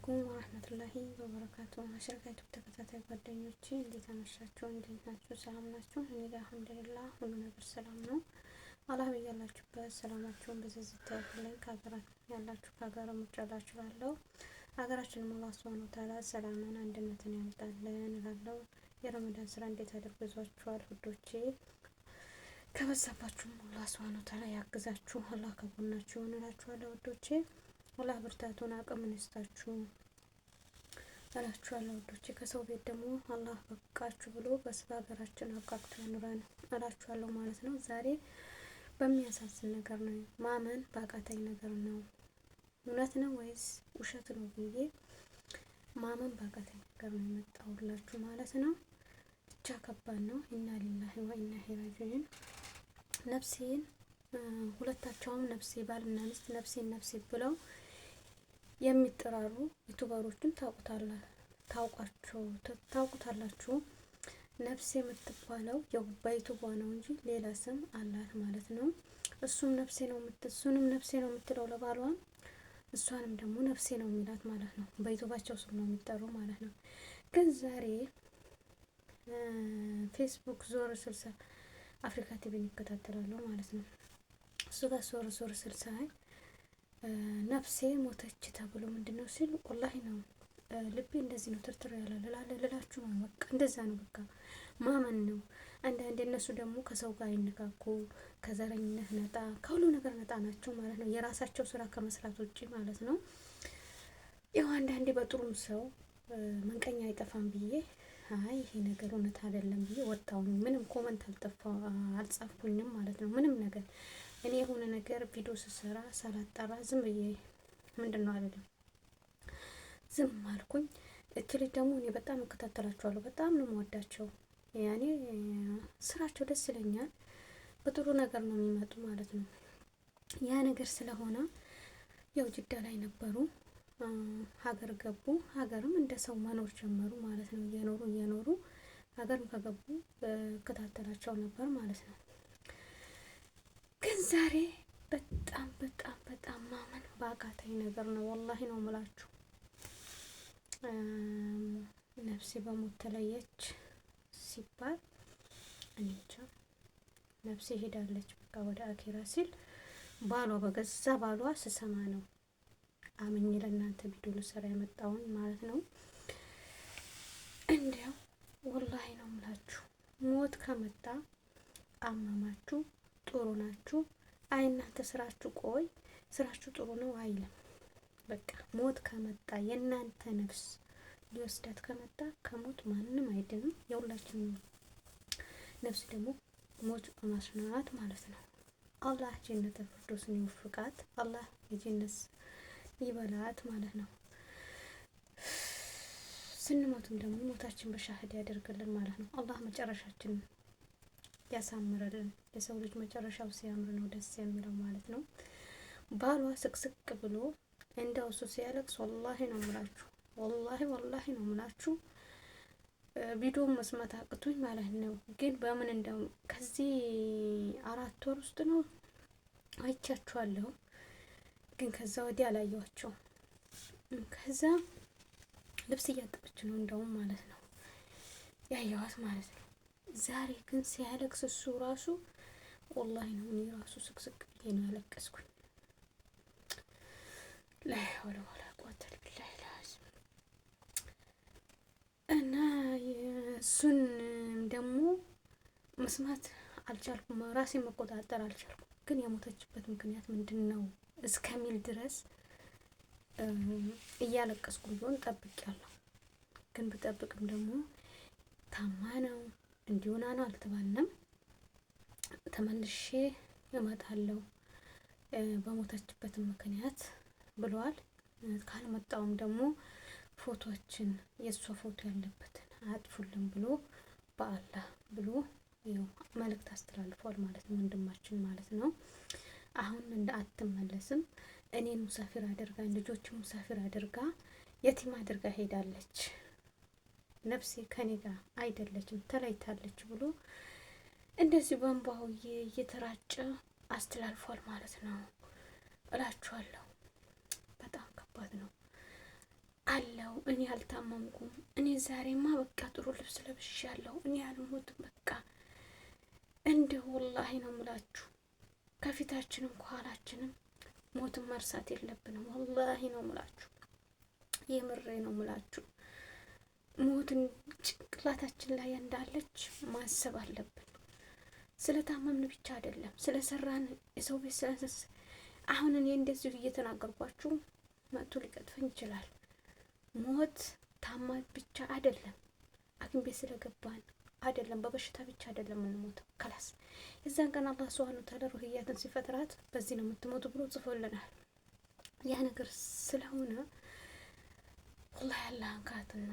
አለይኩም ወራህመቱላሂ ወበረካቱ። አሽርካ ዩቲዩብ ተከታታይ ጓደኞቼ እንዴት አመሻችሁ? እንዴት ናችሁ? ሰላም ናችሁ? እኔ ጋር አልሐምዱሊላህ ሁሉ ነገር ሰላም ነው። አላህ በያላችሁበት ሰላማችሁን በዝዝት ያድርግልኝ። ከሀገራችሁ ያላችሁ ከሀገር ውጭ ያላችሁ ላለው ሀገራችንን አላህ ሱብሃነሁ ወተዓላ ሰላምን አንድነትን ያምጣልን እላለሁ። የረመዳን ስራ እንዴት አድርጓችኋል ውዶቼ? ከበዛባችሁም አላህ ሱብሃነሁ ወተዓላ ያግዛችሁ። አላህ ከጎናችሁ ይሁን እላችኋለሁ ውዶቼ። አላህ ብርታቱን አቅምን ይስጣችሁ እላችኋለሁ ውዶቼ። ከሰው ቤት ደግሞ አላህ በቃችሁ ብሎ በሀገራችን አብቃቅቶ ያኑረን እላችኋለሁ ማለት ነው። ዛሬ በሚያሳዝን ነገር ነው፣ ማመን ባቃተኝ ነገር ነው። እውነት ነው ወይስ ውሸት ነው ብዬ ማመን ባቃተኝ ነገር ነው የመጣሁላችሁ ማለት ነው። ብቻ ከባድ ነው። ኢና ሊላሂ ወኢና ኢለይሂ ራጂዑን። ነፍሴን ሁለታቸውም ነፍሴ ባልና ሚስት ነፍሴን ነፍሴ ብለው የሚጠራሩ ዩቲዩበሮችን ታውቁታላችሁ። ነፍሴ የምትባለው በዩቲዩቧ ነው እንጂ ሌላ ስም አላት ማለት ነው። እሱንም ነፍሴ ነው የምትለው ለባሏን፣ እሷንም ደግሞ ነፍሴ ነው የሚላት ማለት ነው። በዩቲዩባቸው ስም ነው የሚጠሩ ማለት ነው። ግን ዛሬ ፌስቡክ ዞር ስልሳ አፍሪካ ቲቪን ይከታተላለሁ ማለት ነው። እሱ ጋር ዞር ስልሳ ነፍሴ ሞተች ተብሎ ምንድነው ሲል ወላሂ ነው ልቤ እንደዚህ ነው ትርትር ያለ ልላችሁ ነው። በቃ እንደዛ ነው። በቃ ማመን ነው። አንዳንዴ እነሱ ደግሞ ከሰው ጋር ይነካኩ፣ ከዘረኝነት ነጣ፣ ከሁሉ ነገር ነጣ ናቸው ማለት ነው። የራሳቸው ስራ ከመስራት ውጪ ማለት ነው። ያው አንዳንዴ በጥሩም ሰው መንቀኛ አይጠፋም ብዬ አይ ይሄ ነገር እውነት አይደለም ብዬ ወጣሁኝ። ምንም ኮመንት አልጻፍኩኝም ማለት ነው። ምንም ነገር እኔ የሆነ ነገር ቪዲዮ ስሰራ ሳላጣራ ዝም ብዬ ምንድነው አይደለም ዝም አልኩኝ። እቺ ልጅ ደግሞ እኔ በጣም እከታተላቸዋለሁ፣ በጣም ነው የምወዳቸው። ያኔ ስራቸው ደስ ይለኛል። በጥሩ ነገር ነው የሚመጡ ማለት ነው። ያ ነገር ስለሆነ ያው ጅዳ ላይ ነበሩ፣ ሀገር ገቡ። ሀገርም እንደ ሰው መኖር ጀመሩ ማለት ነው። እየኖሩ ሀገርም ከገቡ እከታተላቸው ነበር ማለት ነው። ግን ዛሬ በጣም ማመን ባቃተኝ ነገር ነው። ወላሂ ነው የምላችሁ። ነፍሴ በሞት ተለየች ሲባል እኔ እንጃ፣ ነፍሴ ሄዳለች በቃ ወደ አኪራ ሲል በገዛ ባሏ ስሰማ ነው አምኜ ለእናንተ ቪዲዮ ልሰራ የመጣውን ማለት ነው። እንዲያው ወላሂ ነው የምላችሁ፣ ሞት ከመጣ አመማችሁ ጥሩ ናችሁ፣ አይ እናንተ ስራችሁ ስራችሁ ጥሩ ነው አይልም። በቃ ሞት ከመጣ የእናንተ ነፍስ ሊወስዳት ከመጣ ከሞት ማንም አይድንም። የሁላችንም ነፍስ ደግሞ ሞት ማስናት ማለት ነው። አላህ ጀነተ ፊርደውስን ይወፍቃት፣ አላህ የጀነት ይበላት ማለት ነው። ስንሞትም ደግሞ ሞታችን በሻህድ ያደርግልን ማለት ነው። አላህ መጨረሻችን ያሳምረልን። የሰው ልጅ መጨረሻው ሲያምር ነው ደስ የሚለው ማለት ነው። ባሏ ስቅስቅ ብሎ እንደው እሱ ሲያለቅስ ወላሂ ነው የምላችሁ፣ ወላሂ ነው የምላችሁ። ቪዲዮ መስማት አቅቶኝ ማለት ነው። ግን በምን እንደው ከዚህ 4 ወር ውስጥ ነው አይቻችኋለሁ። ግን ከዛ ወዲህ አላየኋቸው። ከዛ ልብስ እያጠበች ነው እንደውም ማለት ነው ያየኋት ማለት ነው። ዛሬ ግን ሲያለቅስ እሱ ራሱ ወላሂ ነው እኔ ራሱ ስቅስቅ ብዬ ነው ያለቀስኩኝ። ላ ሐውለ ወላ ቁወተ ኢላ ቢላህ። እና እሱን ደግሞ መስማት አልቻልኩም፣ ራሴን መቆጣጠር አልቻልኩም። ግን የሞተችበት ምክንያት ምንድን ነው እስከሚል ድረስ እያለቀስኩ ቢሆን ጠብቄያለሁ። ግን ብጠብቅም ደግሞ ታማ ነው እንዲሆና ነው አልተባልንም። ተመልሼ እመጣለሁ በሞተችበት ምክንያት ብለዋል። ካልመጣውም ደግሞ ፎቶችን የእሷ ፎቶ ያለበትን አጥፉልን ብሎ በአላህ ብሎ ያው መልእክት አስተላልፏል ማለት ነው፣ ወንድማችን ማለት ነው። አሁን እንደ አትመለስም፣ እኔን ሙሳፊር አድርጋ ልጆችን ሙሳፊር አድርጋ የቲም አድርጋ ሄዳለች፣ ነፍሴ ከኔ ጋር አይደለችም ተለይታለች ብሎ እንደዚህ በእንባው እየተራጨ አስተላልፏል ማለት ነው እላችኋለሁ። በጣም ከባድ ነው። እኔ አልታመምኩም፣ እኔ ዛሬማ በቃ ጥሩ ልብስ ለብሻለሁ፣ እኔ አልሞትም በቃ እንደ ወላሂ ነው ምላችሁ ከፊታችንም ከኋላችንም ሞትን መርሳት የለብንም። ወላሂ ነው ምላችሁ፣ የምሬ ነው ምላችሁ። ሞትን ጭንቅላታችን ላይ እንዳለች ማሰብ አለብን። ስለታመምን ብቻ አይደለም፣ ስለሰራን የሰው ቤት ስለሰስ አሁን እኔ እንደዚሁ እየተናገርኳችሁ መጥቶ ሊቀጥፈኝ ይችላል። ሞት ታማኝ ብቻ አይደለም፣ ሐኪም ቤት ስለገባን አይደለም፣ በበሽታ ብቻ አይደለም የምንሞተው። ከላስ የዛን ቀን አላህ ሱብሃነሁ ወተዓላ ሩህያትን ሲፈጥራት በዚህ ነው የምትሞቱ ብሎ ጽፎልናል። ያ ነገር ስለሆነ ወላሂ አላህን ካትን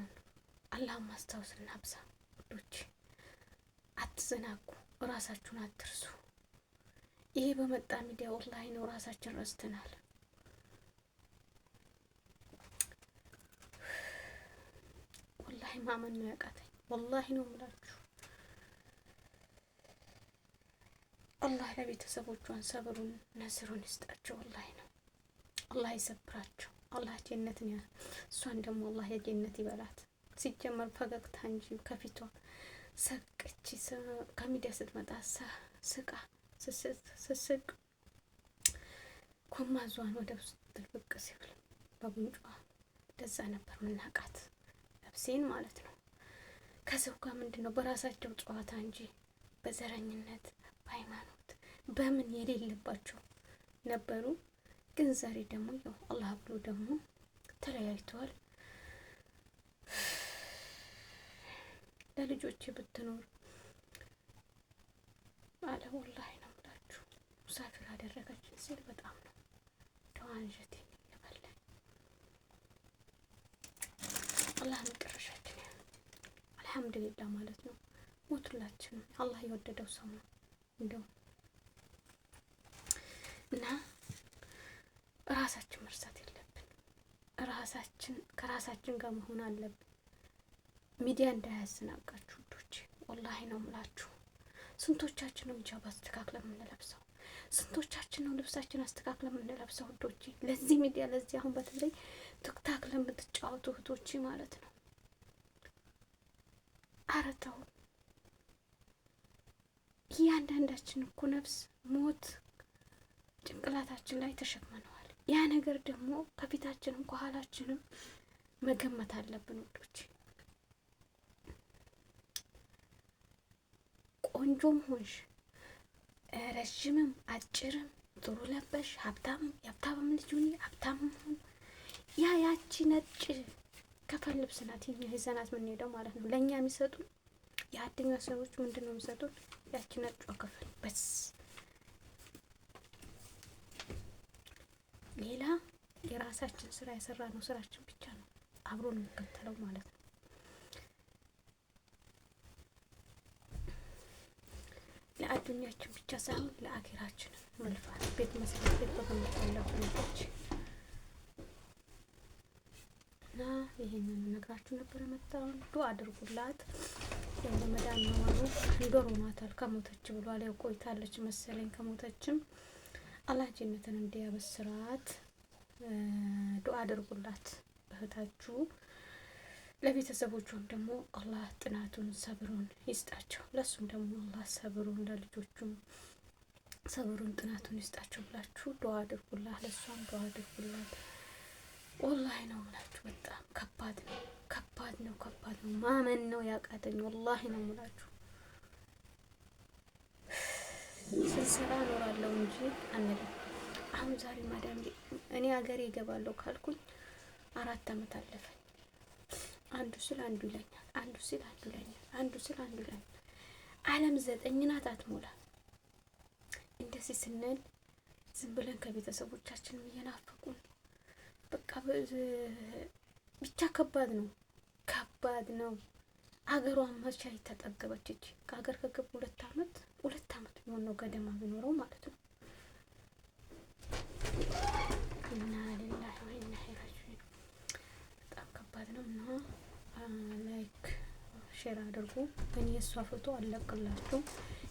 አላህን ማስታወስና አብዛ ውዶች፣ አትዘናጉ፣ ራሳችሁን አትርሱ። ይሄ በመጣ ሚዲያ ወላሂ ነው ራሳችን ረስተናል። ወላሂ ማመን ነው ያቃተኝ። ወላሂ ነው የምላችሁ። አላህ ለቤተሰቦቿን ሰብሩን ነስሩን ይስጣቸው። ወላሂ ነው አላህ ይሰብራቸው። አላህ ጀነትን እሷን ደግሞ አላህ የጀነት ይበላት። ሲጀመር ፈገግታ እንጂ ከፊቷ ሰቅች ከሚዲያ ስትመጣ ስቃ ስስቅ ኮማዟን ወደ ውስጥ ጥልቅ ሲብል በጉንጯ እንደዛ ነበር ምናቃት ነፍሴን ማለት ነው። ከሰው ጋር ምንድን ነው በራሳቸው ጨዋታ እንጂ በዘረኝነት በሃይማኖት በምን የሌለባቸው ነበሩ። ግን ዛሬ ደግሞ ያው አላህ ብሎ ደግሞ ተለያይተዋል። ለልጆቼ ብትኖር አለ ወላሂ ነው ብላችሁ ሙሳፊር አደረገችን ሲል በጣም ነው ተዋንጀቴን ይበላል። አላህ መጨረሻችን አልሐምዱሊላህ ማለት ነው። ሞቱላችን አላህ የወደደው ሰው ነው እንደው እና ራሳችን መርሳት የለብን። ራሳችን ከራሳችን ጋር መሆን አለብን። ሚዲያ እንዳያዘናጋችሁ ውዶች፣ ወላሂ ነው ምላችሁ። ስንቶቻችን ነው ሂጃብ አስተካክለን የምንለብሰው? ስንቶቻችን ነው ልብሳችን አስተካክለን የምንለብሰው ውዶች? ለዚህ ሚዲያ ለዚህ አሁን በተለይ ቲክታክ ለምትጫወቱ እህቶች ማለት ነው። ኧረ ተው። እያንዳንዳችን እኮ ነፍስ ሞት ጭንቅላታችን ላይ ተሸክመነዋል። ያ ነገር ደግሞ ከፊታችንም ከኋላችንም መገመት አለብን ውዶች። ቆንጆም ሆንሽ ረዥምም አጭርም ጥሩ ለበሽ ሀብታም የሀብታም ልጅ ሁኚ ሀብታም ሁን ያቺ ነጭ ከፈን ልብስ ናት የኛ ይዘናት የምንሄደው ማለት ነው። ለእኛ የሚሰጡን የአደኛ ሰዎች ምንድን ነው የሚሰጡን? ያቺ ነጯ ከፈን በስ። ሌላ የራሳችን ስራ የሰራ ነው ስራችን ብቻ ነው አብሮ ነው የሚከተለው ማለት ነው። ለአዱኛችን ብቻ ሳይሆን ለአኺራችን መልፋት ቤት መስራት ቤት በገንዘብ ያለብን ልጆች እና ይሄንን ነግራችሁ ነበር የመጣው። ዱአ አድርጉላት። የረመዳን ነው አሉ እንደሩ ማታል ከሞተች ብሏል። ያው ቆይታለች መሰለኝ ከሞተችም አላህ ጀነትን እንዲያበስራት ዱአ አድርጉላት እህታችሁ። ለቤተሰቦቹም ደግሞ አላህ ጥናቱን ሰብሩን ይስጣቸው። ለሱም ደግሞ አላህ ሰብሩን ለልጆቹም ሰብሩን ጥናቱን ይስጣቸው ብላችሁ ዱአ አድርጉላት። ለሷም ዱአ አድርጉላት። ወላሂ ነው የምላችሁ በጣም ከባድ ነው፣ ከባድ ነው፣ ከባድ ነው። ማመን ነው ያቃተኝ። ወላሂ ነው የምላችሁ ስንሰራ እኖራለሁ እንጂ አንልም። አሁን ዛሬ ማዳም እኔ ሀገሬ እገባለሁ ካልኩኝ 4 አመት አለፈኝ። አንዱ ስለ አንዱ ይለኛል፣ አንዱ ስለ አንዱ ይለኛል፣ አንዱ ስለ አንዱ ይለኛል። ዓለም 9 ናት አትሞላ። እንደዚህ ስንል ዝም ብለን ከቤተሰቦቻችን እየናፈቁን በቃ ብቻ ከባድ ነው፣ ከባድ ነው። አገሯን መቻ ተጠገበች እጂ ከሀገር ከገቡ 2 አመት ቢሆን ነው ገደማ ቢኖረው ማለት ነው። እና ሊላሂ ወኢና ኢለይሂ ራጂዑን በጣም ከባድ ነው። እና ላይክ ሼር አድርጉ። እኔ የእሷ ፎቶ አለቅላችሁ፣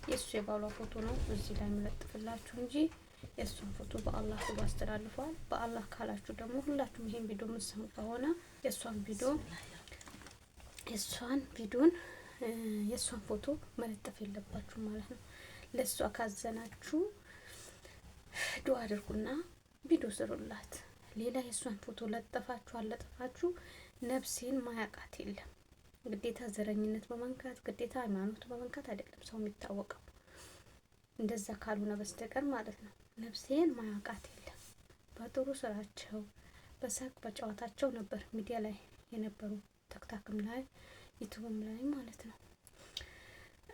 የእሱ የባሏ ፎቶ ነው እዚህ ላይ መለጥፍላችሁ እንጂ የእሷን ፎቶ በአላህ ብሎ አስተላልፏል። በአላህ ካላችሁ ደግሞ ሁላችሁም ይሄን ቪዲዮ የምትሰሙ ከሆነ የእሷን ፎቶ መለጠፍ የለባችሁ ማለት ነው። ለእሷ ካዘናችሁ ዱአ አድርጉና ቪዲዮ ስሩላት። ሌላ የእሷን ፎቶ ለጠፋችሁ አለጠፋችሁ ነፍሴን ማያቃት የለም። ግዴታ ዘረኝነት በመንካት ግዴታ ሃይማኖት በመንካት አይደለም ሰው የሚታወቀው፣ እንደዛ ካልሆነ በስተቀር ማለት ነው። ነፍሴን ማያቃት የለም። በጥሩ ስራቸው በሳቅ በጨዋታቸው ነበር ሚዲያ ላይ የነበሩ ተክታክም ላይ ዩቱብም ላይ ማለት ነው።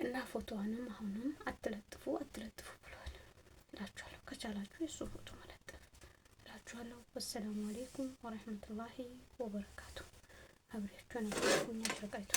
እና ፎቶዋንም አሁንም አትለጥፉ ብለዋል እላችኋለሁ። ከቻላችሁ የእሱ ፎቶ መለጠፍ እላችኋለሁ። ወሰላሙ አሌይኩም ወረህመቱላሂ ወበረካቱ። አብሬያችሁ ነው ሸቃይቱ